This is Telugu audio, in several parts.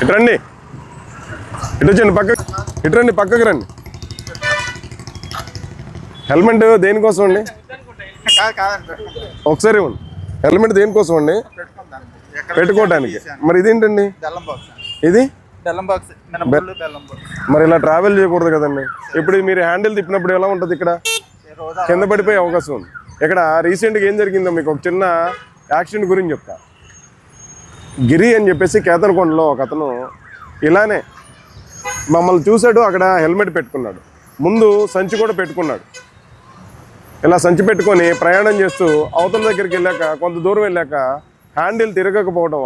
ఇటు రండి, ఇటు వచ్చండి, ఇటు రండి, పక్కకి రండి. హెల్మెట్ దేనికోసం అండి? ఒకసారి ఇవ్వండి. హెల్మెట్ దేనికోసం అండి? పెట్టుకోవడానికి. మరి ఇదేంటండి? ఇది మరి ఇలా ట్రావెల్ చేయకూడదు కదండి. ఇప్పుడు మీరు హ్యాండిల్ తిప్పినప్పుడు ఎలా ఉంటుంది? ఇక్కడ కింద పడిపోయే అవకాశం ఉంది. ఇక్కడ రీసెంట్గా ఏం జరిగిందో మీకు ఒక చిన్న యాక్సిడెంట్ గురించి చెప్తా. గిరి అని చెప్పేసి కేతనకొండలో ఒక అతను ఇలానే మమ్మల్ని చూశాడు. అక్కడ హెల్మెట్ పెట్టుకున్నాడు, ముందు సంచి కూడా పెట్టుకున్నాడు. ఇలా సంచి పెట్టుకొని ప్రయాణం చేస్తూ అవతల దగ్గరికి వెళ్ళాక కొంత దూరం వెళ్ళాక హ్యాండిల్ తిరగకపోవడం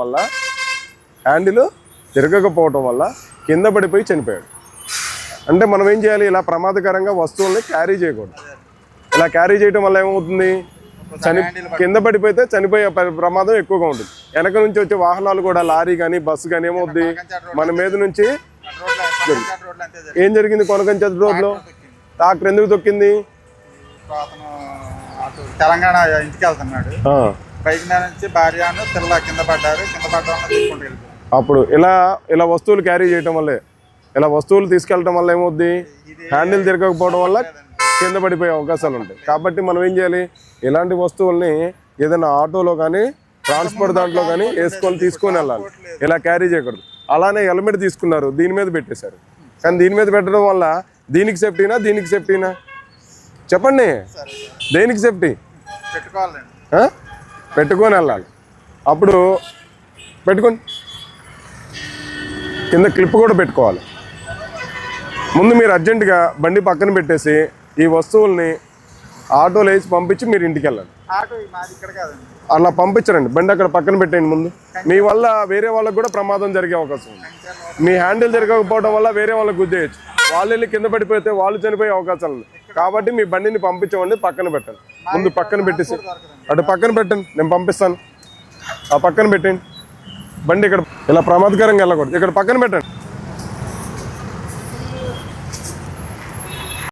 వల్ల కింద పడిపోయి చనిపోయాడు. అంటే మనం ఏం చేయాలి? ఇలా ప్రమాదకరంగా వస్తువుల్ని క్యారీ చేయకూడదు. ఇలా క్యారీ చేయడం వల్ల ఏమవుతుంది? కింద పడిపోతే చనిపోయే ప్రమాదం ఎక్కువగా ఉంటుంది. వెనక నుంచి వచ్చే వాహనాలు కూడా, లారీ కానీ బస్సు కానీ ఏమవుద్ది? మన మీద నుంచి ఏం జరిగింది? కొనకంచెట్టు రోడ్లో ట్రాక్టర్ ఎందుకు తొక్కింది? తెలంగాణ ఇంటికి వెళ్తున్నాడు, బైక్ మీద నుంచి భార్యను పిల్ల కింద పడ్డారు. అప్పుడు ఇలా వస్తువులు క్యారీ చేయడం వల్లే, ఇలా వస్తువులు తీసుకెళ్ళడం వల్ల ఏమవుద్ది? హ్యాండిల్ తిరగకపోవడం వల్ల కింద పడిపోయే అవకాశాలు ఉంటాయి. కాబట్టి మనం ఏం చేయాలి? ఇలాంటి వస్తువుల్ని ఏదైనా ఆటోలో కానీ ట్రాన్స్పోర్ట్ దాంట్లో కానీ తీసుకొని వెళ్ళాలి. ఇలా క్యారీ చేయకూడదు. అలానే హెల్మెట్ తీసుకున్నారు, దీని మీద పెట్టేశారు. కానీ దీని మీద పెట్టడం వల్ల దీనికి సేఫ్టీనా చెప్పండి? దేనికి సేఫ్టీ? పెట్టుకొని వెళ్ళాలి. అప్పుడు పెట్టుకొని కింద క్లిప్ కూడా పెట్టుకోవాలి. ముందు మీరు అర్జెంటుగా బండి పక్కన పెట్టేసి ఈ వస్తువుల్ని ఆటోలో వేసి పంపించి మీరు ఇంటికి వెళ్ళండి. అలా పంపించరండి, బండి అక్కడ పక్కన పెట్టండి. ముందు మీ వల్ల వేరే వాళ్ళకు కూడా ప్రమాదం జరిగే అవకాశం ఉంది. మీ హ్యాండిల్ తిరగకపోవడం వల్ల వేరే వాళ్ళకి గుద్దేయచ్చు. వాళ్ళు వెళ్ళి కింద పడిపోతే వాళ్ళు చనిపోయే అవకాశాలు ఉంది. కాబట్టి మీ బండిని పంపించమండి, పక్కన పెట్టండి. ముందు పక్కన పెట్టేసి అటు పక్కన పెట్టండి, నేను పంపిస్తాను. ఆ పక్కన పెట్టండి బండి. ఇక్కడ ఇలా ప్రమాదకరంగా వెళ్ళకూడదు, ఇక్కడ పక్కన పెట్టండి.